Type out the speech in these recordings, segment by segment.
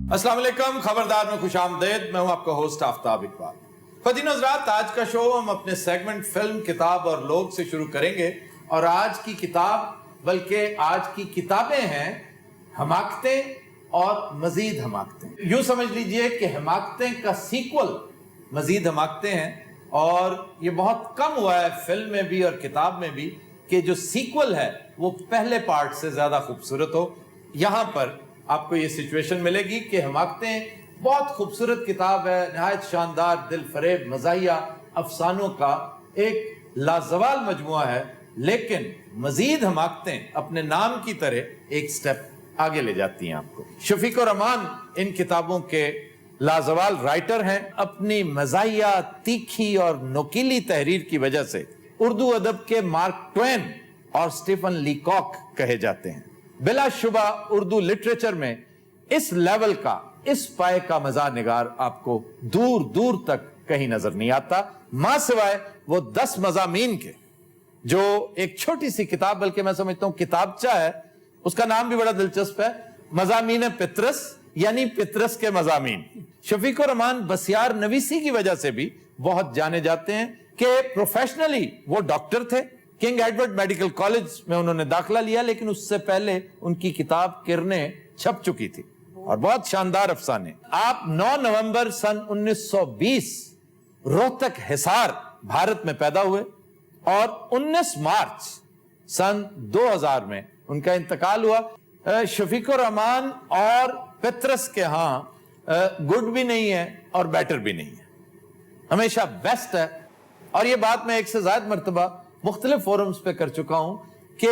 अस्सलाम वालेकुम, खबरदार में खुश आमदेद। मैं हूं आपका होस्ट आफ्ताब इकबाल। ख़वातीन हज़रात, आज का शो हम अपने सेगमेंट फिल्म, किताब और लोग से शुरू करेंगे। और आज की किताब, बल्कि आज की किताबें हैं हमाकतें और मजीद हमाकतें। यूं समझ लीजिए कि हमाकतें का सीक्वल मजीद हमाकतें हैं। और ये बहुत कम हुआ है फिल्म में भी और किताब में भी कि जो सीक्वल है वो पहले पार्ट से ज्यादा खूबसूरत हो। यहां पर आपको ये सिचुएशन मिलेगी कि हमाकतें बहुत खूबसूरत किताब है, नहायत शानदार, दिल फरेब, मज़ाहिया, अफसानों का एक लाजवाल मजमुआ है। लेकिन मजीद हमाकतें अपने नाम की तरह एक स्टेप आगे ले जाती हैं आपको। शफीक और अमान इन किताबों के लाजवाल राइटर हैं। अपनी मज़ाहिया, तीखी और नुकीली तहरीर की वजह से उर्दू अदब के मार्क ट्वेन और स्टीफन लीकॉक कहे जाते हैं। बिलाशुबा उर्दू लिटरेचर में इस लेवल का, इस पाए का मज़ाह निगार आपको दूर दूर तक कहीं नजर नहीं आता, मां सिवाय वो 10 मज़ामीन के, जो एक छोटी सी किताब, बल्कि मैं समझता हूं किताबचा है। उसका नाम भी बड़ा दिलचस्प है, मज़ामीन पितरस, यानी पितरस के मज़ामीन। शफीक और रहमान बसियार नवीसी की वजह से भी बहुत जाने जाते हैं कि प्रोफेशनली वो डॉक्टर थे। किंग एडवर्ड मेडिकल कॉलेज में उन्होंने दाखिला लिया, लेकिन उससे पहले उनकी किताब किरणें छप चुकी थी और बहुत शानदार अफसाने। आप 9 नवंबर सन 1920 रोहतक हिसार भारत में पैदा हुए और 19 मार्च सन 2000 में उनका इंतकाल हुआ। शफीक और रहमान और पितरस के यहां गुड भी नहीं है और बेटर भी नहीं है, हमेशा बेस्ट है। और ये बात मैं एक से ज्यादा मर्तबा मुख्तलिफ फोरम्स पे कर चुका हूं कि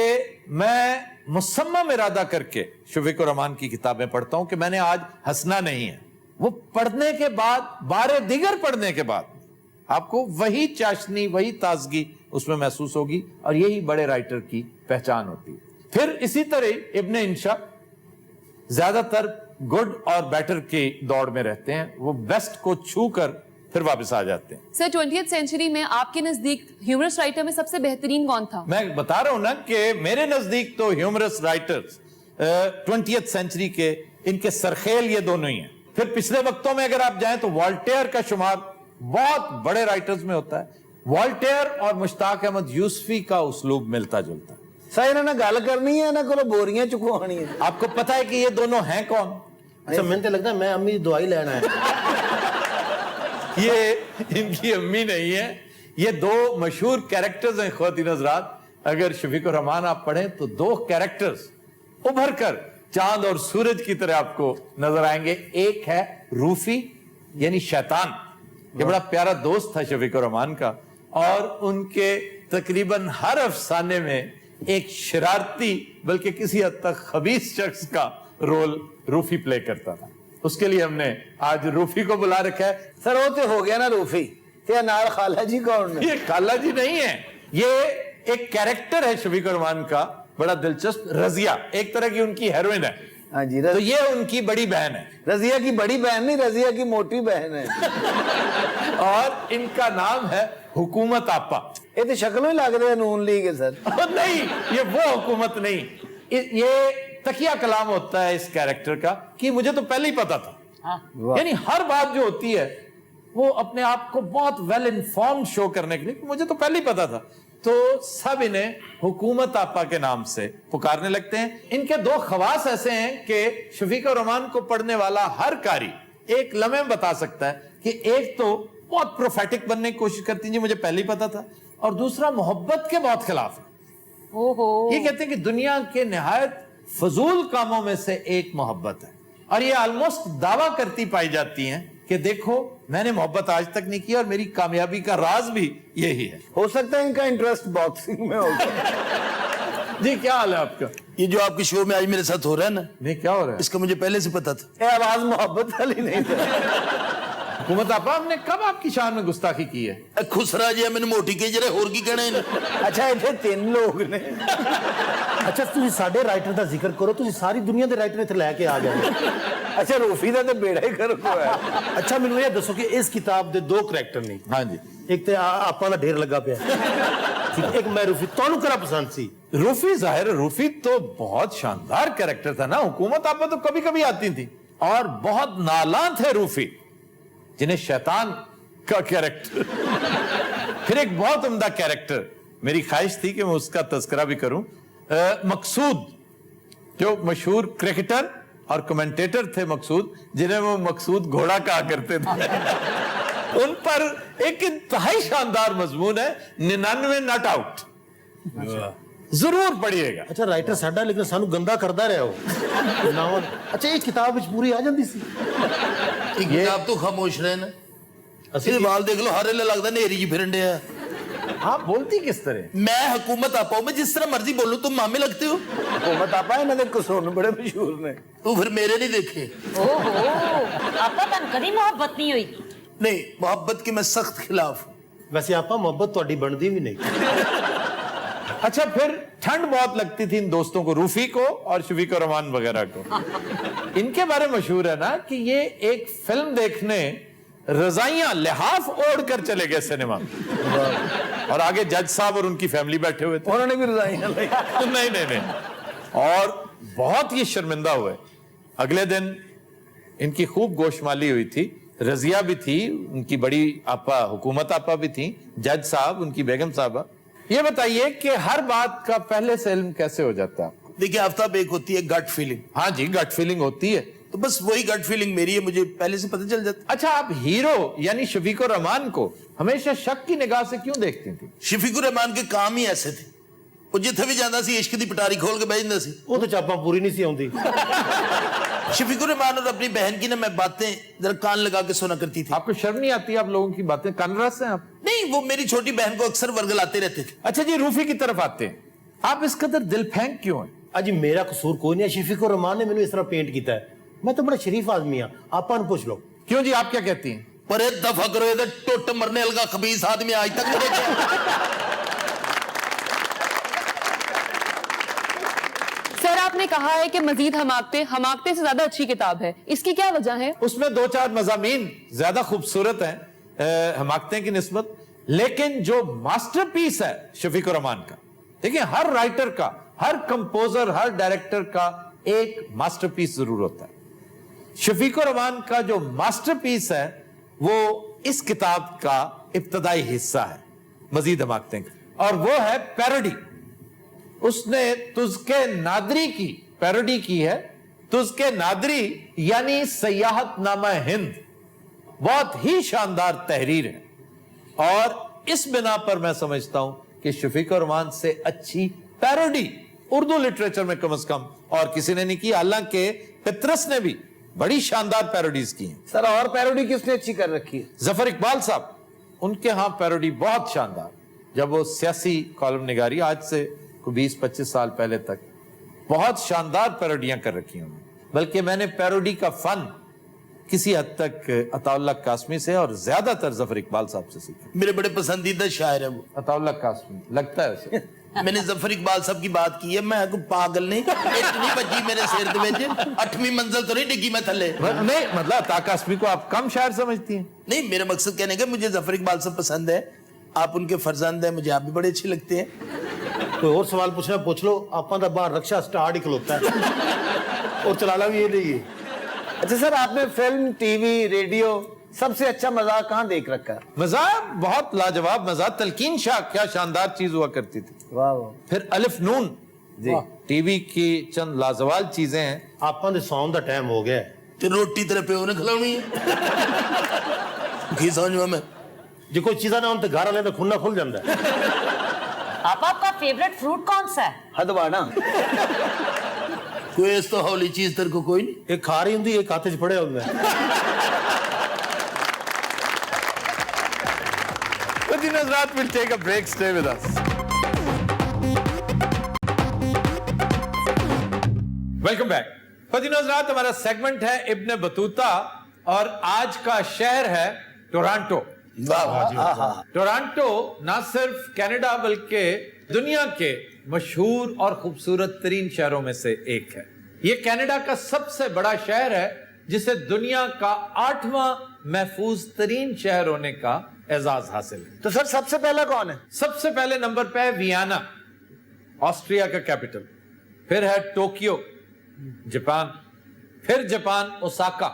मैं मुसम्मम इरादा करके शफीक और रहमान की किताबें पढ़ता हूं कि मैंने आज हंसना नहीं है। वो पढ़ने के बाद, बारे दिगर पढ़ने के बाद आपको वही चाशनी, वही ताजगी उसमें महसूस होगी। और यही बड़े राइटर की पहचान होती है। फिर इसी तरह इब्ने इंशा ज्यादातर गुड और बेटर की दौड़ में रहते हैं, वो बेस्ट को छू कर फिर वापस आ जाते हैं। सर, 20th सेंचुरी में आपके नजदीक ह्यूमरस राइटर में सबसे बेहतरीन कौन था? मैं बता रहा हूं ना कि मेरे नजदीक तो ह्यूमरस राइटर्स 20th सेंचुरी के, इनके सरखेल ये दोनों ही हैं। फिर पिछले वक्तों में अगर आप जाएं तो वॉल्टेयर का शुमार बहुत बड़े राइटर्स में होता है। वॉल्टेयर और मुश्ताक अहमद यूसुफी का उस्लूब मिलता जुलता है। सर इन्होंने गल करनी है ना, को बोरियां चुकवानी है। आपको पता है कि ये दोनों हैं कौन? अच्छा, मैंने तो लगता है मैं अम्मी दवाई लेना है। ये इनकी अम्मी नहीं है, ये दो मशहूर कैरेक्टर्स हैं। ख़वातीन हज़रात, अगर शफीक और रहमान आप पढ़ें तो दो कैरेक्टर्स उभर कर चांद और सूरज की तरह आपको नजर आएंगे। एक है रूफी यानी शैतान, ये बड़ा प्यारा दोस्त था शफीक और रहमान का, और उनके तकरीबन हर अफसाने में एक शरारती, बल्कि किसी हद तक खबीस शख्स का रोल रूफी प्ले करता था। उसके लिए हमने आज रूफी को बुला रखा है। सर वो तो हो गया ना रूफी, ते नाल खाला जी कौन है? ये खाला जी नहीं है, ये एक कैरेक्टर है शफीक और रहमान का, बड़ा दिलचस्प। रजिया एक तरह की उनकी हेरोइन है। हाँ जी, तो ये उनकी बड़ी बहन है। रजिया की बड़ी बहन नहीं, रजिया की मोटी बहन है। और इनका नाम है हुकूमत आपा। ये तो शक्लों ही लग रहे हैं नून लीग है सर। नहीं, ये वो हुकूमत नहीं, ये तकिया कलाम होता है इस कैरेक्टर का कि मुझे तो पहले ही पता था। यानी हर बात जो होती है वो अपने आप को बहुत वेल इन्फॉर्म्ड शो करने के लिए, मुझे तो पहले ही पता था। तो सब इन्हें हुकूमत आपा के नाम से पुकारने लगते हैं। इनके दो खवास ऐसे हैं कि शफीक और रहमान को पढ़ने वाला हर कारी एक लम्हे में बता सकता है कि एक तो बहुत प्रोफेटिक बनने की कोशिश करती जी, मुझे पहले ही पता था, और दूसरा मोहब्बत के बहुत खिलाफ है। ओहो। ये कहते हैं कि दुनिया के निहायत फजूल कामों में से एक मोहब्बत है, और ये ऑलमोस्ट दावा करती पाई जाती हैं कि देखो मैंने मोहब्बत आज तक नहीं की और मेरी कामयाबी का राज भी यही है। हो सकता है इनका इंटरेस्ट बॉक्सिंग में होगा। जी क्या हाल है आपका? ये जो आपके शो में आज मेरे साथ हो रहा है ना, नहीं क्या हो रहा है? इसका मुझे पहले से पता था। ये आवाज मोहब्बत वाली नहीं था। हुकूमत आपा, हमने कब आपकी शान में गुस्ताखी की है? खुसरा जी मैंने मोटी के जरा होर की कहना है। अच्छा इतने 3 लोग ने। अच्छा ਤੁਸੀਂ ਸਾਡੇ ਰਾਈਟਰ ਦਾ ਜ਼ਿਕਰ ਕਰੋ, ਤੁਸੀਂ ਸਾਰੀ ਦੁਨੀਆ ਦੇ ਰਾਈਟਰ ਇੱਥੇ ਲੈ ਕੇ ਆ ਗਏ। अच्छा रूफी का तो बेड़ा ही कर है। ਅੱਛਾ ਮੈਨੂੰ ਇਹ ਦੱਸੋ ਕਿ ਇਸ ਕਿਤਾਬ ਦੇ 2 ਕਰੈਕਟਰ ਨੇ। हाँ जी। ਇੱਕ ਤੇ ਆਪਾਂ ਦਾ ਢੇਰ ਲੱਗਾ ਪਿਆ, ठीक, एक मैं रूफी। ਤੁਹਾਨੂੰ ਕਿਹੜਾ ਪਸੰਦ ਸੀ? रूफी, जाहिर रूफी तो बहुत शानदार कैरेक्टर था ना। हुकूमत आपा तो कभी कभी आती थी, اور بہت نالاں تھے روفی جنہیں شیطان کا کیریکٹر پھر ایک بہت عمدہ کیریکٹر میری خواہش تھی کہ میں اس کا تذکرہ بھی کروں مقصود جو مشہور کرکٹر اور کمنٹیٹر تھے مقصود جنہیں وہ مقصود گھوڑا کہا کرتے تھے ان پر ایک انتہائی شاندار مضمون ہے 99 ناٹ آؤٹ ضرور پڑھیے گا اچھا رائٹر ساڈا لیکن سانو گندا کردا رہا ہو ناول اچھا یہ کتاب وچ پوری آ جاندی سی یہ آپ تو خاموش رہے نا اسی وال دیکھ لو ہر ویلے لگدا نیری جی پھرن ڈیا آپ بولتی کس طرح میں حکومت آپا ہوں میں جس طرح مرضی بولوں تم مامے لگتے ہو حکومت آپ انہاں دے قصور بڑے مشہور نے تو پھر میرے نہیں دیکھے آپا تن کدی محبت نہیں ہوئی نہیں محبت کے میں سخت خلاف ہوں ویسے آپا محبت تہاڈی بندی بھی نہیں اچھا پھر ٹھنڈ بہت لگتی تھی ان دوستوں کو روفی کو اور شفیق الرحمان وغیرہ کو ان کے بارے مشہور ہے نا کہ یہ ایک فلم دیکھنے رضائیاں لحاف اوڑھ کر چلے گئے سینما میں اور آگے جج صاحب اور ان کی فیملی بیٹھے ہوئے تھے انہوں نے بھی رضائیاں لی نہیں اور بہت یہ شرمندہ ہوئے اگلے دن ان کی خوب گوشمالی ہوئی تھی رضیہ بھی تھی ان کی بڑی آپا حکومت آپا بھی تھی جج صاحب ان کی بیگم صاحبہ یہ بتائیے کہ ہر بات کا پہلے سے علم کیسے ہو جاتا ہے دیکھیں آفتاب ایک ہوتی ہے گٹ فیلنگ ہاں جی گٹ فیلنگ ہوتی ہے تو بس وہی گٹ فیلنگ میری ہے مجھے پہلے سے پتہ چل جاتا اچھا آپ ہیرو یعنی شفیق الرحمان کو ہمیشہ شک کی نگاہ سے کیوں دیکھتی تھی شفیق الرحمان کے کام ہی ایسے تھے وہ جتھے بھی جانا سی عشق دی پٹاری کھول کے بیٹھ جاتا سی وہ تو چاپاں پوری نہیں سی آوندی شفیق الرحمان اور اپنی بہن کی نا میں باتیں ذرا کان لگا کے سنا کرتی تھی آپ کو شرم نہیں آتی آپ لوگوں کی باتیں کان رس ہیں آپ نہیں وہ میری چھوٹی بہن کو اکثر ورگلاتے رہتے تھے اچھا جی روفی کی طرف آتے ہیں آپ اس قدر دل پھینک کیوں ہیں اجی میرا قصور کوئی نہیں ہے شفیق الرحمان نے مینوں اس طرح پینٹ کیتا ہے میں تو بڑا شریف آدمی ہاں آپا نوں پوچھ لو کیوں جی آپ کیا کہتی ہیں پر ایک دفعہ کرو یہ ٹوٹ مرنے لگا خبیث آدمی آج تک نہیں دیکھا سر آپ نے کہا ہے کہ مزید حماقتے سے زیادہ اچھی کتاب ہے اس کی کیا وجہ ہے اس میں 2-4 مضامین زیادہ خوبصورت ہیں حماقتیں کی نسبت لیکن جو ماسٹر پیس ہے شفیق الرحمان کا دیکھیں ہر رائٹر کا ہر کمپوزر ہر ڈائریکٹر کا ایک ماسٹر پیس ضرور ہوتا ہے شفیق الرحمان کا جو ماسٹر پیس ہے وہ اس کتاب کا ابتدائی حصہ ہے مزید حماقتیں کا اور وہ ہے پیروڈی اس نے تزکے نادری کی پیروڈی کی ہے تزکے نادری یعنی سیاحت نامہ ہند بہت ہی شاندار تحریر ہے اور اس بنا پر میں سمجھتا ہوں کہ شفیق الرحمان سے اچھی پیروڈی اردو لٹریچر میں کم از کم اور کسی نے نہیں کی حالانکہ پطرس نے بھی بڑی شاندار پیروڈیز کی ہیں سر اور پیروڈی کس نے اچھی کر رکھی ہے ظفر اقبال صاحب ان کے ہاں پیروڈی بہت شاندار جب وہ سیاسی کالم نگاری آج سے 20-25 سال پہلے تک بہت شاندار پیروڈیاں کر رکھی ہوں بلکہ میں نے پیروڈی کا فن کسی حد تک عطا اللہ قاسمی سے اور زیادہ تر ظفر اقبال صاحب سے سیکھا میرے بڑے پسندیدہ شاعر ہے وہ عطا اللہ قاسمی لگتا ہے اسے میں نے ظفر اقبال صاحب کی بات کی ہے میں کوئی پاگل نہیں اتنی بجی میرے سیر دے وچ 8ویں منزل تو نہیں ڈگی میں تھلے نہیں مطلب عطا قاسمی کو آپ کم شاعر سمجھتی ہیں نہیں میرا مقصد کہنے کا مجھے ظفر اقبال صاحب پسند ہے آپ ان کے فرزند ہیں مجھے آپ بھی بڑے اچھے لگتے ہیں کوئی اور سوال پوچھنا پوچھ لو آپاں دا باہر رکشا سٹارٹ ہی کھلوتا ہے اور چلانا بھی یہ نہیں ہے اچھا سر آپ نے فلم ٹی وی ریڈیو سب سے اچھا مزاح کہاں دیکھ رکھا ہے مزاح بہت لاجواب مزاح تلقین شاہ کیا شاندار چیز ہوا کرتی تھی واہ واہ پھر الف نون جی ٹی وی کی چند لازوال چیزیں ہیں آپاں دے ساؤن دا ٹائم ہو گیا ہے تے روٹی تیرے پیو نے کھلاونی ہے کی سمجھو میں جو کوئی چیزاں نہ ہون تے گھر والے دا کھنا کھل جاندا ہے آپا آپ کا فیوریٹ فروٹ کون سا ہے ہدوانا کوئی اس تو ہولی چیز تیر کو کوئی نہیں ایک کھا رہی ہوندی ایک ہاتھ وچ پڑیا ہوندا ہے But Hazrat will take a break. Stay with us. Welcome back. Fadin Hazrat ہمارا سیگمنٹ ہے ابن بطوطہ اور آج کا شہر ہے ٹورانٹو. ٹورانٹو نہ صرف کینیڈا بلکہ دنیا کے مشہور اور خوبصورت ترین شہروں میں سے ایک ہے. یہ کینیڈا کا سب سے بڑا شہر ہے جسے دنیا کا 8واں محفوظ ترین شہر ہونے کا اعزاز حاصل ہے. تو سر سب سے پہلا کون ہے؟ سب سے پہلے نمبر پہ ہے ویانا آسٹریا کا کیپٹل، پھر ہے ٹوکیو جاپان، फिर जापान ओसाका,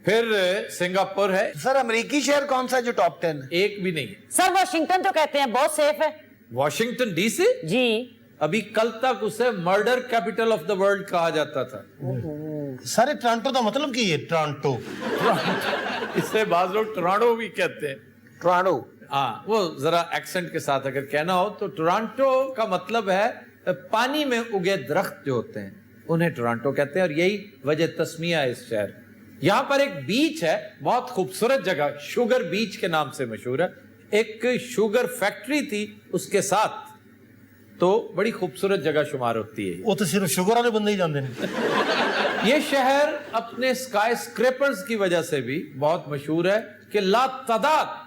फिर सिंगापुर है, सर अमेरिकी शहर कौन सा है जो टॉप 10 है? एक भी नहीं है। सर वाशिंगटन तो कहते हैं बहुत सेफ है। वॉशिंगटन डीसी जी। अभी कल तक उसे murder capital of the world कहा जाता था। सारे टोरंटो का मतलब की है? टोरंटो इसे बाज लोग टोरंटो भी कहते हैं। टोरंटो। हाँ, वो जरा एक्सेंट के साथ अगर कहना हो तो टोरंटो का मतलब है पानी में उगे दरख्त जो होते हैं उन्हें टोरंटो कहते हैं, और यही वजह तस्मिया है इस शहर। यहाँ पर एक बीच है, बहुत खूबसूरत जगह, शुगर बीच के नाम से मशहूर है। एक शुगर फैक्ट्री थी उसके साथ, तो बड़ी खूबसूरत जगह शुमार होती है। वो तो सिर्फ शुगर वाले बंदे ही जानते हैं। ये शहर अपने स्काई स्क्रेपर्स की वजह से भी बहुत मशहूर है कि लातादाद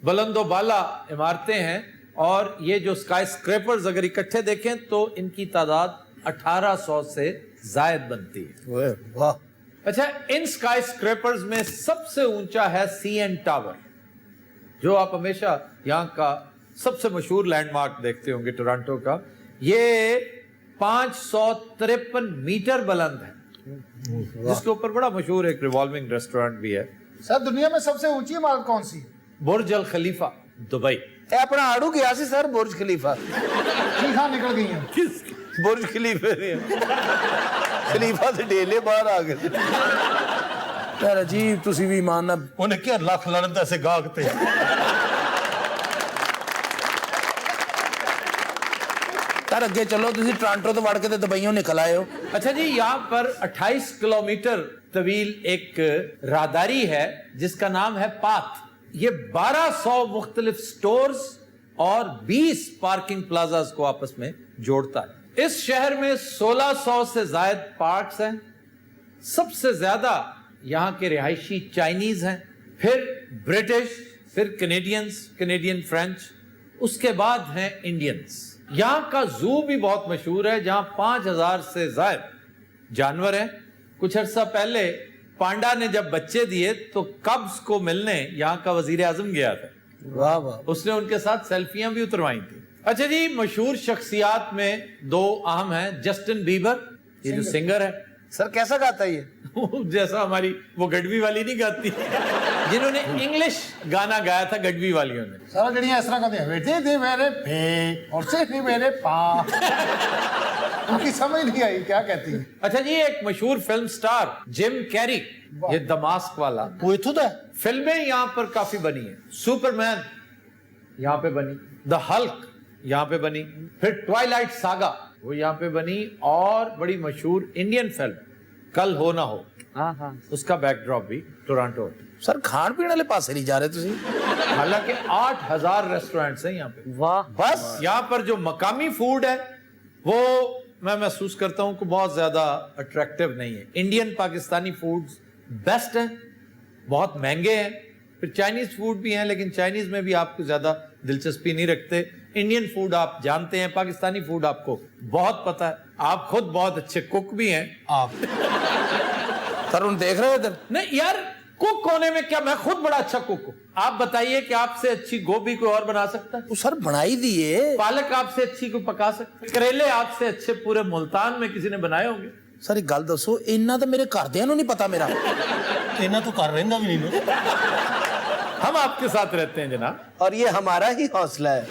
बुलंदो बाला इमारतें हैं, और ये जो स्काई स्क्रेपर्स अगर इकट्ठे देखें तो इनकी तादाद 1800 से जायद बनती है। वाह। अच्छा, इन स्काई स्क्रेपर्स में सबसे ऊंचा है सीएन टावर, जो आप हमेशा यहाँ का सबसे मशहूर लैंडमार्क देखते होंगे टोरंटो का। ये 553 मीटर बुलंद है, जिसके ऊपर बड़ा मशहूर एक रिवॉल्विंग रेस्टोरेंट भी है। सर दुनिया में सबसे ऊंची इमारत कौन सी? बुर्ज अल खलीफा, दुबई। ए अपना आड़ू गया सी सर बुर्ज खलीफा। चीखा निकल गई हैं। किस बुर्ज खलीफे ने खलीफा से ढेले बाहर आ गए। यार अजीब, तुसी भी ईमान ना उन्हें क्या लख लड़न ऐसे गागते यार अगे चलो, तुसी टोरंटो तो वड़ के ते दुबईयों निकल आए हो। अच्छा जी, यहाँ पर 28 किलोमीटर तवील एक राहदारी है जिसका नाम है पाथ। ये 1200 मुख्तलिफ स्टोर्स और 20 पार्किंग प्लाजास को आपस में जोड़ता है। इस शहर में 1600 से जायद पार्क्स हैं। सबसे ज्यादा यहाँ के रिहायशी चाइनीज हैं, फिर ब्रिटिश, फिर कैनेडियन फ्रेंच, उसके बाद हैं इंडियंस। यहाँ का जू भी बहुत मशहूर है, जहाँ 5000 से जायद जानवर हैं। कुछ अर्सा पहले पांडा ने जब बच्चे दिए तो कब्स को मिलने यहाँ का वजीर आजम गया था। वाह वाह। उसने उनके साथ सेल्फियां भी उतरवाई थी। अच्छा जी, मशहूर शख्सियात में दो अहम हैं। जस्टिन बीबर, ये जो सिंगर है, सर कैसा गाता है ये? जैसा हमारी वो गढ़वी वाली नहीं गाती, जिन्होंने इंग्लिश गाना गाया था गढ़वी वालियों ने। सारा गड़िया इस तरह कहते हैं, बेटे दे मेरे पे और से नहीं मेरे पा। उनकी समझ नहीं आई क्या कहती है। अच्छा जी, एक मशहूर फिल्म स्टार जिम कैरी, ये दमास्क वाला, वो इथों दा फिल्में यहाँ पर काफी बनी है। सुपरमैन यहाँ पे बनी, द हल्क यहाँ पे बनी, फिर ट्वाइलाइट सागा वो यहाँ पे बनी, और बड़ी मशहूर इंडियन फिल्म कल हो ना हो, उसका बैकड्रॉप भी टोरंटो। सर खान पीने वाले पासे नहीं जा रहे तुसी। हालांकि 8000 रेस्टोरेंट्स हैं यहाँ पे। वाह। बस यहाँ पर जो मकामी फूड है वो मैं महसूस करता हूँ कि बहुत ज्यादा अट्रैक्टिव नहीं है। इंडियन पाकिस्तानी फूड्स बेस्ट हैं, बहुत महंगे हैं। फिर चाइनीज फूड भी हैं, लेकिन चाइनीज में भी आपको ज्यादा दिलचस्पी नहीं रखते। इंडियन फूड आप जानते हैं, पाकिस्तानी फूड आपको बहुत पता है। आप खुद बहुत अच्छे कुक भी हैं। आप तरुण देख रहे हो इधर? नहीं यार, कुक होने में क्या, मैं खुद बड़ा अच्छा कुक हूँ। आप बताइए कि आपसे अच्छी गोभी कोई और बना सकता है? वो सर बनाई दिए। पालक आपसे अच्छी को पका सकता है? करेले आपसे अच्छे पूरे मुल्तान में किसी ने बनाए होंगे? सर एक गल दसो, इन्ना तो मेरे घरदियां नूं नहीं पता मेरा। इन्ना तो कर रहा भी नहीं। हम आपके साथ रहते हैं जनाब। और ये हमारा ही हौसला है।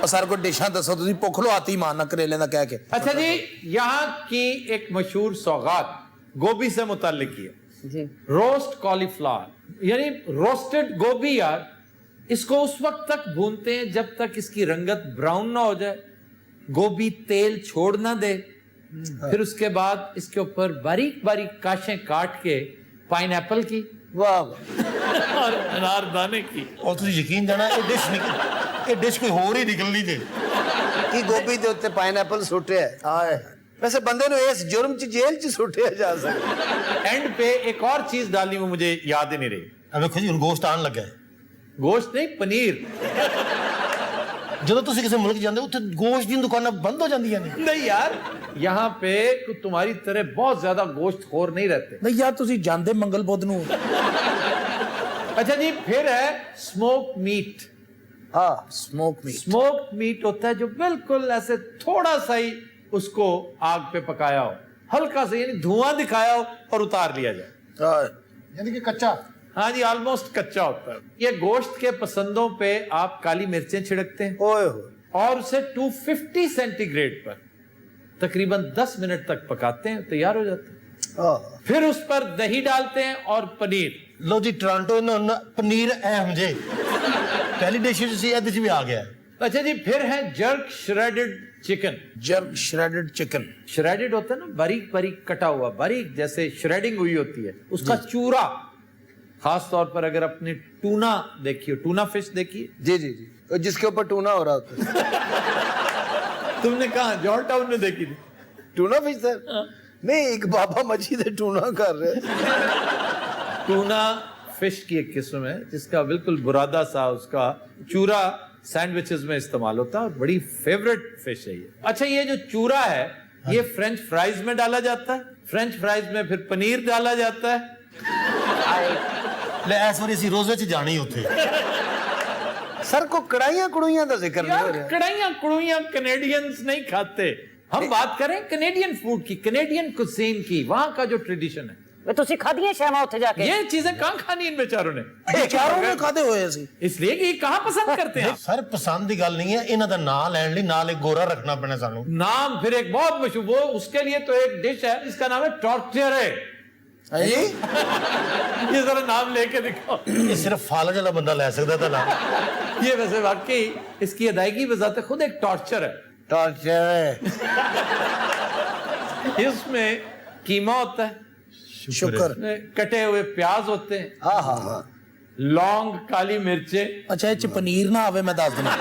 और सर को डिशा दसो, तुसी भुख लो आती मारना करेले दा कह के। अच्छा जी, यहाँ की एक मशहूर सौगात गोभी से मुताल्लिक है जी। रोस्ट कॉलीफ्लावर, यानी रोस्टेड गोभी। यार इसको उस वक्त तक भूनते हैं जब तक इसकी रंगत ब्राउन ना हो जाए, गोभी तेल छोड़ ना दे। फिर उसके बाद इसके ऊपर बारीक बारीक काशें काट के पाइनएप्पल की वाह वाह। और अनारदाने की। और तुझे यकीन जाना ये डिश कोई होर ही निकलनी थी कि गोभी दे उत्ते पाइनएप्पल सुटे है। आए वैसे बंदे नु इस जुर्म च जेल च सुटिया जा सकदा। एंड पे एक और चीज डालनी वो मुझे याद ही नहीं रही। अब देखो जी हुण गोश्त आन लगा है। गोश्त नहीं, पनीर। ਜਦੋਂ ਤੁਸੀਂ ਕਿਸੇ मुल्क ਜਾਂਦੇ ਉੱਥੇ गोश्त दी दुकानां बंद हो जांदियां ने। नहीं यार, यहाँ पे तुम्हारी तरह बहुत ज्यादा गोश्त खोर नहीं रहते। नहीं यार तुसी जानदे मंगल बुध नूं। अच्छा जी, फिर है स्मोक मीट। हाँ, स्मोक मीट। स्मोक मीट होता है जो बिल्कुल ऐसे थोड़ा सा ही उसको आग पे पकाया हो। हल्का से यानी धुआं दिखाया हो और उतार लिया जाए। यानी कि कच्चा। हाँ जी, ऑलमोस्ट कच्चा होता है। ये गोश्त के पसंदों पे आप काली मिर्चें छिड़कते हैं ओए होए। और उसे 250 सेंटीग्रेड पर तकरीबन 10 मिनट तक पकाते हैं, तैयार हो जाता है। फिर उस पर दही डालते हैं और पनीर। लो जी टोरंटो इन्होंने पनीर अहम जे पहली डिश सी ਇਹਦੇ ਚ ਵੀ ਆ ਗਿਆ। अच्छा जी, फिर है jerk shredded chicken. Jerk shredded chicken. Shredded होता है ना, बारीक बारीक कटा हुआ, बारीक जैसे श्रेडिंग हुई होती है, उसका चूरा। खास तौर पर अगर अपने टूना देखिए, टूना फिश देखिए। जी जी जी, और जिसके ऊपर टूना हो रहा होता है। तुमने कहा जॉर्ज टाउन में देखी थी टूना फिश सर? नहीं, एक बाबा मस्जिद है टूना कर रहे। टूना फिश की एक किस्म है जिसका बिल्कुल बुरादा सा उसका चूरा सैंडविचेस में इस्तेमाल होता है और बड़ी फेवरेट फिश है ये। अच्छा, ये जो चूरा है ये फ्रेंच फ्राइज में डाला जाता है, फ्रेंच फ्राइज में फिर पनीर डाला जाता है। ਲੈ ਇਸ ਵਾਰੀ ਅਸੀਂ ਰੋਜ਼ੇ ਚ ਜਾਣੀ ਉੱਥੇ। सर को कड़ाइयाँ कुड़ुइयाँ का जिक्र नहीं हो यार रहा। कड़ाइयाँ कुड़ुइयाँ कनेडियंस नहीं खाते। हम बात करें कनेडियन फूड की, कनेडियन कुजीन की, वहां का जो ट्रेडिशन है। ਵੇ ਤੁਸੀਂ ਖਾਧੀਆਂ ਸ਼ਾਮਾਂ ਉੱਥੇ ਜਾ ਕੇ? ये चीजें कहाँ खानी इन बेचारों ने, ਚਾਰੋਂ ਨੇ ਖਾਦੇ ਹੋਏ ਅਸੀਂ। इसलिए कि ये कहाँ पसंद करते हैं। ਸਰ ਪਸੰਦ ਦੀ ਗੱਲ ਨਹੀਂ ਹੈ, ਇਹਨਾਂ ਦਾ ਨਾਂ ਲੈਣ ਲਈ ਨਾਲ ਇੱਕ ਗੋਰਾ ਰੱਖਣਾ ਪੈਣਾ ਸਾਨੂੰ। नाम फिर एक बहुत मशहूर, वो उसके लिए तो एक डिश है जिसका नाम है टॉर्टियरे। ये जरा नाम लेके दिखाओ। ਇਹ ਸਿਰਫ ਫਾਲਜ ਵਾਲਾ ਬੰਦਾ ਲੈ ਸਕਦਾ ਤਾਂ ਨਾਮ। ये वैसे वाकई इसकी अदायगी बजाते खुद एक टॉर्चर है। टॉर्चर है। इसमें कीमा होता है, शुक्र। इसमें कटे हुए प्याज होते हैं, हाँ हाँ हाँ। लौंग, काली मिर्चें, अच्छा ਇਹ ਚ ਪਨੀਰ ਨਾ ਆਵੇ ਮੈਂ ਦੱਸ ਦਿੰਦਾ।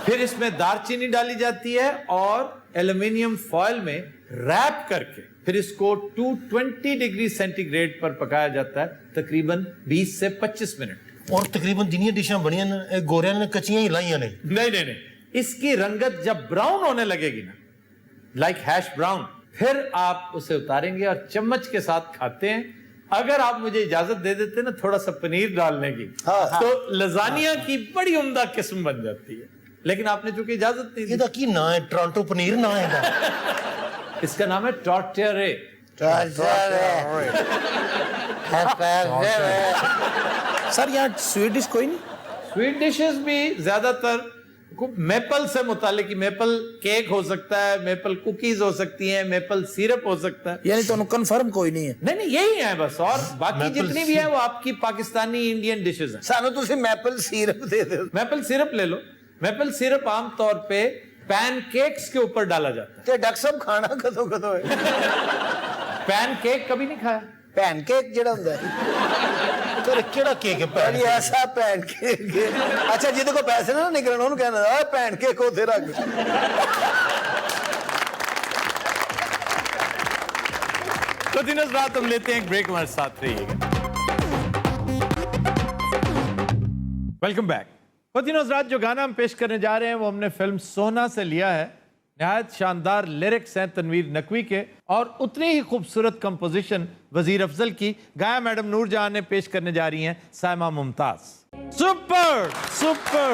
फिर इसमें दालचीनी डाली जाती है और एल्युमिनियम फॉयल में रैप करके फिर इसको 220 डिग्री सेंटीग्रेड पर पकाया जाता है तकरीबन 20 से 25 मिनट। ਔਰ ਤਕਰੀਬਨ ਜਿੰਨੀਆਂ ਡਿਸ਼ਾਂ ਬਣੀਆਂ ਨੇ ਇਹ ਗੋਰਿਆਂ ਨੇ ਕੱਚੀਆਂ ਹੀ ਲਾਈਆਂ ਨੇ। नहीं नहीं नहीं, इसकी रंगत जब ब्राउन होने लगेगी ना, लाइक हैश ब्राउन, फिर आप उसे उतारेंगे और चम्मच के साथ खाते हैं। अगर आप मुझे इजाजत दे देते ना थोड़ा सा पनीर डालने की, तो लजानिया की बड़ी उम्दा किस्म बन जाती है। लेकिन आपने चूंकि इजाजत नहीं दी। ਇਹਦਾ ਕੀ ਨਾਂ ਹੈ? ਟੋਰੰਟੋ ਪਨੀਰ ਨਾਂ ਹੈ ਇਹਦਾ। इसका नाम है टॉर्टियरे। सर यहाँ स्वीट डिश कोई नहीं? स्वीट डिशेस भी ज्यादातर मेपल से मुतालिक, मेपल केक हो सकता है, मेपल कुकीज हो सकती हैं, मेपल सिरप हो सकता है। यानी तो कन्फर्म कोई नहीं है? नहीं नहीं, यही है बस, और बाकी Maple जितनी भी है वो आपकी पाकिस्तानी इंडियन डिशेस हैं। सानू तुसी मैपल सिरप दे दो। मेपल सिरप ले लो। मेपल सिरप आमतौर पे पैनकेक्स के ऊपर डाला जाता है। ते डॉक्टर साहब खाना कदों कदों है? पैनकेक कभी नहीं खाया? पैनकेक जेड़ा हुंदा है। ਸਰ ਕਿਹੜਾ ਕੇਕ ਹੈ ਭੈਣ? यानी ऐसा पैनकेक है। अच्छा जिदे को पैसे ना निकलन ओनु कहना ओए पैनकेक ओथे रख। तो दिन रात हम लेते हैं एक ब्रेक, हमारे साथ रहिएगा। Welcome back. तो दिन रात जो गाना हम पेश करने जा रहे हैं वो हमने फिल्म सोना से लिया है। नहायत शानदार लिरिक्स हैं तनवीर नकवी के और उतनी ही खूबसूरत कंपोजिशन वजीर अफजल की। गाया मैडम नूर जहां ने, पेश करने जा रही हैं Saima Mumtaz. Super super.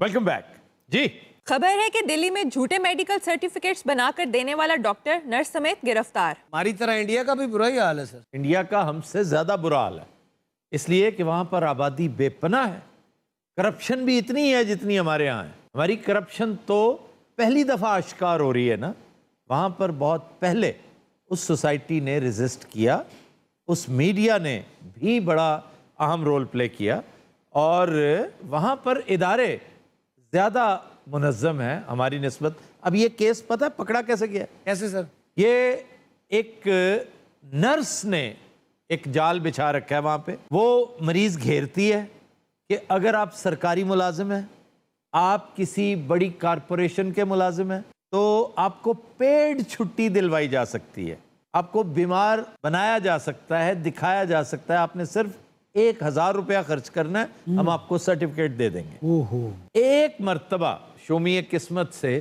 Welcome back ji. खबर है कि दिल्ली में झूठे मेडिकल सर्टिफिकेट्स बनाकर देने वाला डॉक्टर नर्स समेत गिरफ्तार। हमारी तरह इंडिया का भी बुरा ही हाल है सर। इंडिया का हमसे ज्यादा बुरा हाल है, इसलिए कि वहां पर आबादी बेपनाह है, करप्शन भी इतनी है जितनी हमारे यहाँ है। हमारी करप्शन तो पहली दफा आश्कार हो रही है ना, वहां पर बहुत पहले उस सोसाइटी ने रेजिस्ट किया, उस मीडिया ने भी बड़ा अहम रोल प्ले किया और वहां पर इदारे ज्यादा मुनज़्ज़म है हमारी निस्बत। अब ये केस पता है पकड़ा कैसे गया? कैसे सर? ये एक नर्स ने एक जाल बिछा रखा है वहां पे। वो मरीज घेरती है कि अगर आप सरकारी मुलाजिम हैं, आप किसी बड़ी कारपोरेशन के मुलाजिम हैं, तो आपको पेड छुट्टी दिलवाई जा सकती है, आपको बीमार बनाया जा सकता है, दिखाया जा सकता है, आपने सिर्फ 1000 रुपया खर्च करना है, हम आपको सर्टिफिकेट दे देंगे। एक मर्तबा शोमी किस्मत से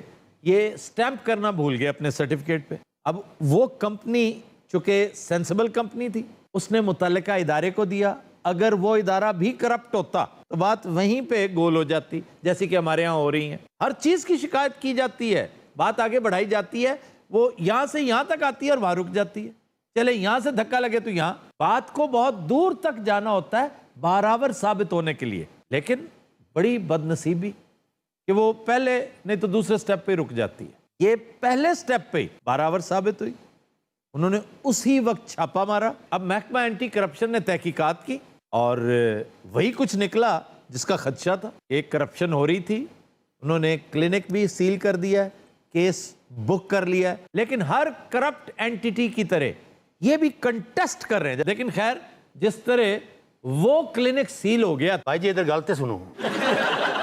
ये स्टैंप करना भूल गए अपने सर्टिफिकेट पे। अब वो कंपनी चूंकि सेंसिबल कंपनी थी, उसने मुतल्लिका इदारे को दिया। अगर वो इदारा भी करप्ट होता تو بات وہیں پہ گول ہو جاتی، جیسے کہ ہمارے یہاں ہو رہی ہیں. ہر چیز کی شکایت کی جاتی ہے، بات آگے بڑھائی جاتی ہے، وہ یہاں سے یہاں تک آتی ہے اور وہاں رک جاتی ہے. چلے یہاں سے دھکا لگے تو یہاں، بات کو بہت دور تک جانا ہوتا ہے برابر ثابت ہونے کے لیے. لیکن بڑی بد نصیبی کہ وہ پہلے نہیں تو دوسرے سٹیپ پہ رک جاتی ہے. یہ پہلے سٹیپ پہ برابر ثابت ہوئی، انہوں نے اسی وقت چھاپا مارا. اب محکمہ اینٹی کرپشن نے تحقیقات کی اور وہی کچھ نکلا جس کا خدشہ تھا. ایک کرپشن ہو رہی تھی، انہوں نے کلینک بھی سیل کر دیا ہے، کیس بک کر لیا ہے، لیکن ہر کرپٹ اینٹیٹی کی طرح یہ بھی کنٹیسٹ کر رہے ہیں. لیکن خیر جس طرح وہ کلینک سیل ہو گیا. بھائی جی ادھر گل تے سنو،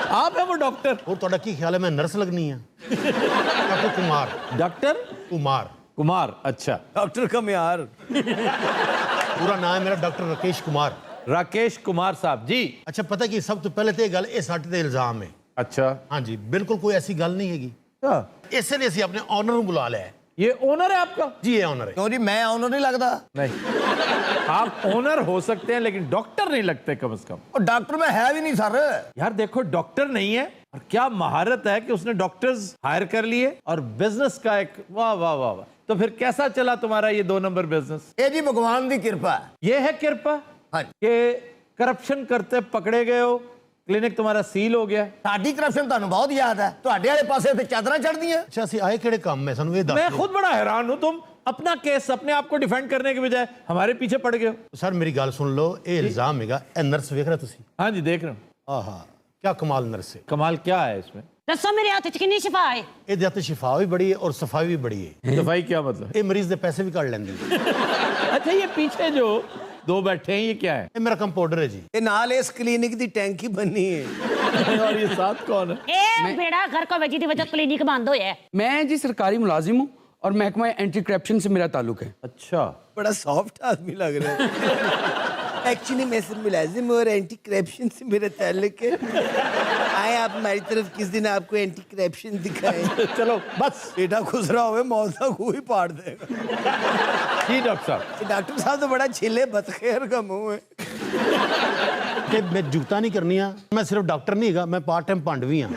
آپ ہیں وہ ڈاکٹر؟ اور تہاڈا کی خیال ہے میں نرس لگنی ہے؟ ڈاکٹر کمار. ڈاکٹر کمار کمار، اچھا. ڈاکٹر کا معیار. پورا نام ہے میرا ڈاکٹر راکیش کمار. راکیش کمار صاحب جی. اچھا پتہ کی سب تو پہلے تو یہ گل یہ ساڈے تے الزام ہے. اچھا ہاں جی بالکل کوئی ایسی گل نہیں ہے. اس لیے اسی اپنے آنر نو بلا لیا ہے. یہ اونر ہے آپ کا؟ جی یہ آنر ہے. کیوں جی میں آنر نہیں لگتا؟ نہیں، آپ اونر ہو سکتے ہیں لیکن ڈاکٹر نہیں لگتے کم از کم. اور ڈاکٹر میں ہے بھی نہیں سر. یار دیکھو ڈاکٹر نہیں ہے اور کیا مہارت ہے کہ اس نے ڈاکٹرز ہائر کر لیے اور بزنس کا ایک واہ واہ واہ واہ. تو پھر کیسا چلا تمہارا یہ 2 نمبر بزنس؟ یہ جی بھگوان دی کرپا ہے. یہ ہے کرپا ہاں کہ کرپشن کرتے پکڑے گئے ہو، کلینک تمہارا سیل ہو گیا. ساڈی کرپشن تانوں بہت یاد ہے، تہاڈے والے پاسے تے چادراں چڑھ دیاں. اچھا اسی آئے کیڑے کام میں سانوں یہ میں دس. خود بڑا حیران ہوں، تم اپنا کیس اپنے آپ کو ڈیفینڈ کرنے کے بجائے ہمارے پیچھے پڑ گئے ہو. سر میری گل سن لو، یہ الزام ہے گا اے نرس ویکھ رہے تسی؟ ہاں جی دیکھ رہا ہوں. آہا کیا کمال نرس ہے. کمال کیا ہے اس میں؟ دسو میرے ہاتھ کنی شفا ہے؟ یہ دیتے شفا بھی بڑی ہے اور صفائی بھی بڑی ہے. دفاعی کیا مطلب؟ یہ مریض دے پیسے بھی کٹ لیندی. اچھا یہ پیچھے جو 2 بیٹھے ہیں یہ کیا ہے؟ یہ میرا کمپاؤڈر ہے جی. یہ نال اس کلینک دی ٹینکی بننی ہے. اور یہ ساتھ کون ہے؟ اے بیڑا گھر کو وجہ دی وجہ کلینک بند ہویا ہے. میں جی سرکاری ملازم ہوں اور محکمہ اینٹی کرپشن سے میرا تعلق ہے. اچھا بڑا سافٹ آدمی لگ رہا ہے. ایکچولی میں سر ملازم اور اینٹی کرپشن سے میرا تعلق ہے. آئے آپ ہماری طرف کس دن آپ کو اینٹی کرپشن دکھائیں. چلو بس. بیٹا گزرا ہوئے موت کا کوئی پاڑ دے گا. جی ڈاکٹر صاحب. ڈاکٹر صاحب تو بڑا چھلے بدخیر کا منہ ہے. کہ میں جوتا نہیں کرنی ہے، میں صرف ڈاکٹر نہیں گا، میں پارٹ ٹائم پانڈ بھی ہوں.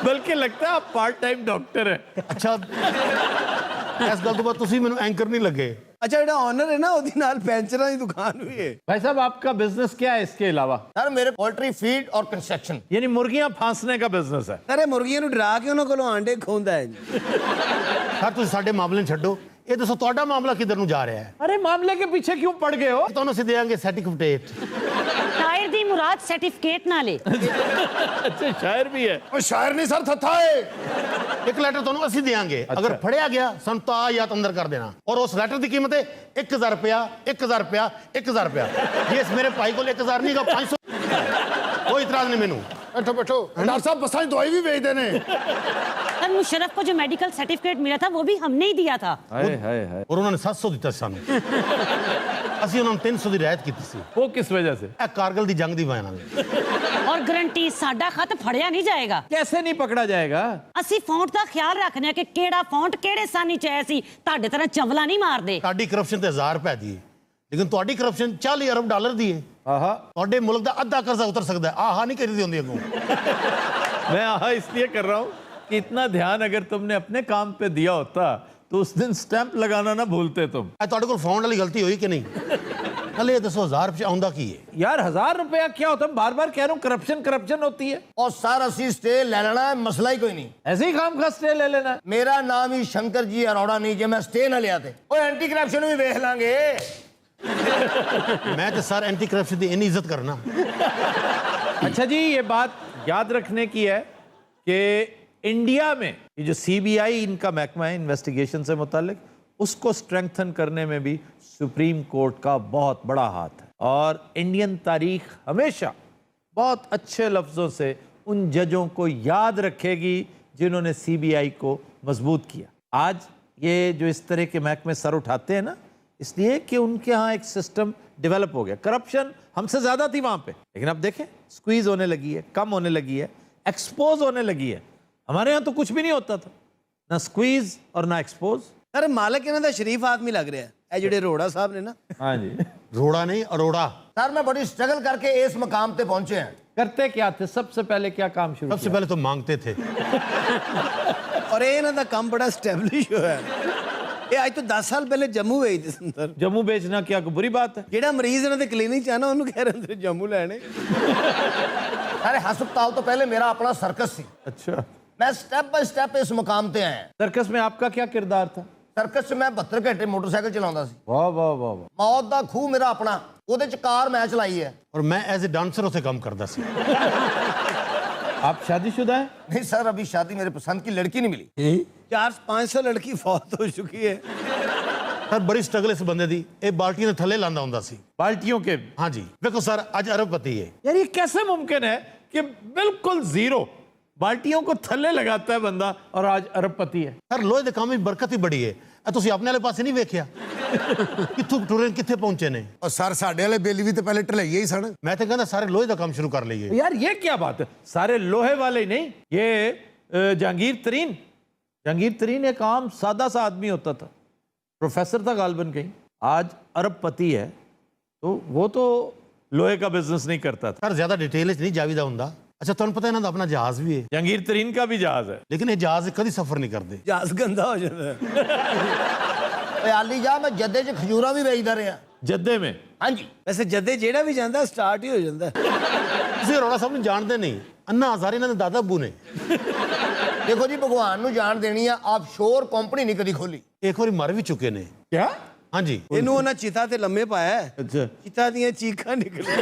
بلکہ لگتا ہے آپ پارٹ ٹائم ڈاکٹر ہیں. اچھا اس گل تو بعد تسی مینوں اینکر نہیں لگے. اچھا جڑا آنر ہے نا وہ نال پینچراں دی دکان ہوئی ہے. بھائی صاحب آپ کا بزنس کیا ہے اس کے علاوہ؟ سر میرے پولٹری فیڈ اور کنسٹرکشن. یعنی مرغیاں پھانسنے کا بزنس ہے. سر مرغیاں نو ڈرا کے انہاں کولوں آنڈے کھوندا ہے. سر تسی ساڈے معاملے چھڈو، یہ دسو تہاڈا معاملہ کدھر نو جا رہا ہے؟ ارے معاملے کے پیچھے کیوں پڑ گئے ہو؟ تانوں سے دیاں گے سرٹیفکیٹ. شاعر دی مراد سرٹیفکیٹ نہ لے. اچھا شاعر بھی ہے. او شاعر نہیں سر تھتھا ہے. ایک لیٹر تانوں اسی دیاں گے، اگر پڑھیا گیا سن تا یاد اندر کر دینا. اور اس لیٹر دی قیمت ہے 1000 روپیہ 1000 روپیہ 1000 روپیہ. یہ اس میرے بھائی کو 1000 نہیں گا 500. کوئی اعتراض نہیں مینوں. بیٹھو بیٹھو ڈاکٹر صاحب بساں دوائی بھی بھیج دینے. سر مشرف کو جو میڈیکل سرٹیفکیٹ ملا تھا وہ بھی ہم نے ہی دیا تھا. اور انہوں نے 700 دیتا سانوں. اسی انہوں نے 300 دی رعایت کیتی سی. وہ کس وجہ سے؟ اے کارگل دی جنگ دی وجہ نال. اور گارنٹی ساڈا خط پھڑیا نہیں جائے گا. کیسے نہیں پکڑا جائے گا؟ اسی فونٹ دا خیال رکھنے کہ کیڑا فونٹ کیڑے سانی چاہے سی تہاڈے طرح چولا نہیں مار دے. تہاڈی کرپشن تے 1000 روپے دی ہے لیکن تہاڈی کرپشن 40 ارب ڈالر دی ہے. آہا تہاڈے ملک دا ادھا قرضہ اتر سکدا ہے. آہا نہیں کری دی ہوندی اگوں. میں آہا اس لیے کر رہا ہوں کہ اتنا دھیان اگر تم نے اپنے کام پہ دیا ہوتا تو اس دن سٹیمپ لگانا نہ بھولتے تم. تہاڈے کول فون والی غلطی ہوئی کہ نہیں؟ ہلے یہ دسو 1000 روپیہ آوندا کی ہے؟ یار 1000 روپیہ کیا ہوتا ہے؟ بار بار کہہ رہا ہوں کرپشن کرپشن ہوتی ہے. اور سر اسی سٹے لے لینا ہے، مسئلہ ہی کوئی نہیں. ایسے ہی کام کا سٹے لے لینا ہے. میرا نام ہی شنکر جی اروڑا نہیں جی میں سٹے نہ لیا تے. او اینٹی کرپشن بھی ویکھ لیں گے. میں تے سر اینٹی کرپشن دی انی عزت کرنا. اچھا جی یہ بات یاد رکھنے کی ہے کہ انڈیا میں یہ جو سی بی آئی ان کا محکمہ ہے انویسٹیگیشن سے متعلق، اس کو سٹرینگتھن کرنے میں بھی سپریم کورٹ کا بہت بڑا ہاتھ ہے. اور انڈین تاریخ ہمیشہ بہت اچھے لفظوں سے ان ججوں کو یاد رکھے گی جنہوں نے سی بی آئی کو مضبوط کیا. آج یہ جو اس طرح کے محکمے سر اٹھاتے ہیں نا، اس لیے کہ ان کے ہاں ایک سسٹم ڈیولپ ہو گیا. کرپشن ہم سے زیادہ تھی وہاں پہ، لیکن اب دیکھیں سکویز ہونے لگی ہے، کم ہونے لگی ہے، ایکسپوز ہونے لگی ہے. ہمارے ہاں تو کچھ بھی نہیں ہوتا تھا، نہ سکویز اور نہ ایکسپوز. سر مالک انہاں دا شریف آدمی لگ رہا ہے اے جڑے روڑا صاحب نے نا. ہاں جی रोड़ा नहीं अरोड़ा। सर मैं बड़ी स्ट्रगल करके इस मकाम पे पहुंचे हैं। करते क्या थे? सबसे पहले क्या काम शुरू सबसे पहले तो मांगते थे। और ये इन्हों का काम बड़ा स्टैबलिश हुआ है। ये आज तो 10 साल पहले जम्मू गई थी सुंदर। जम्मू बेचना क्या कोई बुरी बात है? जेड़ा मरीज इन्हों के क्लिनिक च आना उन्होंने कह रहे थे जम्मू लैने। अरे हस्पताल तो पहले मेरा अपना सर्कस थी। अच्छा, मैं स्टेप बाय स्टेप इस मुकाम पे आया। सर्कस में आपका क्या किरदार था? सर्कस में 72 घंटे मोटरसाइकिल चलाਉਂਦਾ ਸੀ। वाह वाह वाह वाह। मौत ਦਾ ਖੂਹ ਮੇਰਾ ਆਪਣਾ, ਉਹਦੇ ਚ ਕਾਰ ਮੈਂ ਚਲਾਈ ਹੈ। और मैं एज ए डांसर उसे काम करता सी। आप शादीशुदा हैं? नहीं सर अभी शादी मेरे पसंद की लड़की नहीं मिली। 400-500 लड़की फौत हो चुकी है। सर बड़ी स्ट्रगल इस बंदे दी। ਇਹ ਬਾਲਟੀਆਂ ਦੇ ਥੱਲੇ ਲਾਂਦਾ ਹੁੰਦਾ ਸੀ। बाल्टियों के? हाँ जी देखो सर आज अरबपति है। यार ये कैसे मुमकिन है कि बिल्कुल जीरो बाल्टियों को थल्ले लगाता है बंदा और आज अरबपति है? सर ਲੋਹੇ ਦੇ ਕੰਮ ਵਿੱਚ ਬਰਕਤ ਹੀ ਬੜੀ ਹੈ। ਇਹ ਤੁਸੀਂ ਆਪਣੇ ਵਾਲੇ ਪਾਸੇ ਨਹੀਂ ਵੇਖਿਆ ਕਿੱਥੋਂ ਟੁਰੇ ਕਿੱਥੇ ਪਹੁੰਚੇ ਨੇ। और सर साढ़े वाले बेली भी तो पहले ढलैया ही सन। ਮੈਂ ਤਾਂ ਕਹਿੰਦਾ ਸਾਰੇ ਲੋਹੇ ਦਾ ਕੰਮ ਸ਼ੁਰੂ ਕਰ ਲਈਏ। यार ये क्या बात है? सारे लोहे वाले ही नहीं, ये जहांगीर तरीन एक आम सादा सा आदमी होता था, प्रोफेसर था गालबन कहीं, आज अरबपति है। तो वो तो लोहे का बिजनेस नहीं करता था। सर ਜ਼ਿਆਦਾ ਡਿਟੇਲ ਵਿੱਚ ਨਹੀਂ ਜਾਵੀਦਾ ਹੁੰਦਾ। ਅੱਛਾ ਤੁਹਾਨੂੰ ਪਤਾ ਇਹਨਾਂ ਦਾ ਆਪਣਾ ਜਹਾਜ਼ ਵੀ ਹੈ। जहांगीर तरीन का भी जहाज है। ਲੇਕਿਨ ਇਹ ਜਹਾਜ਼ ਕਦੀ ਸਫ਼ਰ ਨਹੀਂ ਕਰਦੇ। जहाज गंदा हो जाता है। आली जा मैं जद्दे च खजूरा भी बेचदा रहा। जद्दे में? हाँ जी। वैसे जदे जेड़ा भी जाता स्टार्ट ही हो जाता है। ਤੁਸੀਂ ਅਰੋੜਾ ਸਾਹਿਬ ਨੂੰ ਜਾਣਦੇ ਨਹੀਂ। ਅੰਨਾ ਹਜ਼ਾਰੇ ਇਹਨਾਂ ਦੇ ਦਾਦਾ ਅੱਬੂ ਨੇ। देखो जी भगवान ਨੂੰ ਜਾਣ ਦੇਣੀ ਆ। आप शोर कंपनी नहीं कदी खोली। ਇੱਕ ਵਾਰੀ ਮਰ ਵੀ ਚੁੱਕੇ ਨੇ। क्या? हाँ जी इन्हों उन्हें चिता ते लम्बे पाया है। अच्छा। चिता दियां चीखां निकले।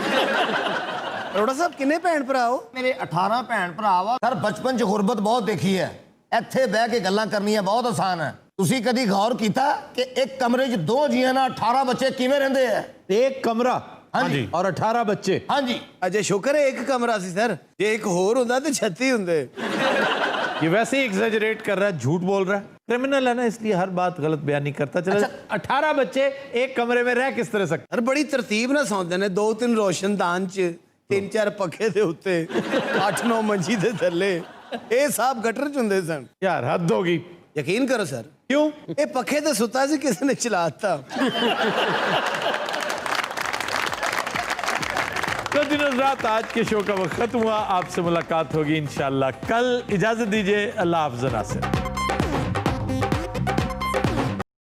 अरोड़ा साहब किन्ने भैन भरा हो? मेरे 18 ਭੈਣ ਭਰਾ ਵਾ। ਸਰ ਬਚਪਨ ਚ ਗੁਰਬਤ ਬਹੁਤ ਦੇਖੀ ਹੈ। ਇੱਥੇ ਬਹਿ ਕੇ ਗੱਲਾਂ ਕਰਨੀਆਂ ਬਹੁਤ ਆਸਾਨ ਹੈ। ਤੁਸੀਂ ਕਦੀ ਗੌਰ ਕੀਤਾ ਕਿ ਇੱਕ ਕਮਰੇ 'ਚ ਦੋ ਜੀਆਂ ਨਾਲ 18 ਬੱਚੇ ਕਿਵੇਂ ਰਹਿੰਦੇ ਆ? एक कमरा? हाँ जी। और 18 बच्चे? हाँ जी। अजय शुक्र है एक कमरा सी सर, जे एक होर हुंदा ते 36 हुंदे। ये वैसे ही एग्जैजरेट कर रहा है, झूठ बोल रहा है, क्रिमिनल है ना, इसलिए हर बात गलत बयान नहीं करता। चलो 18 बच्चे एक कमरे में रह किस तरह सकते? सर बड़ी तरतीब ना सौंदे ने, 2-3 रोशनदान च 3-4 पखे दे उत्ते 8-9 मंजी दे थल्ले। ये साहब गटर च हुंदे सन। यार हद होगी। यकीन करो सर। क्यों? ये पखे ते सुता सी, किसी ने चलाता। तो दिनों रात आज के शो का वक्त खत्म हुआ। आपसे मुलाकात होगी इंशाल्लाह कल। इजाजत दीजिए, अल्लाह हाफ़िज़।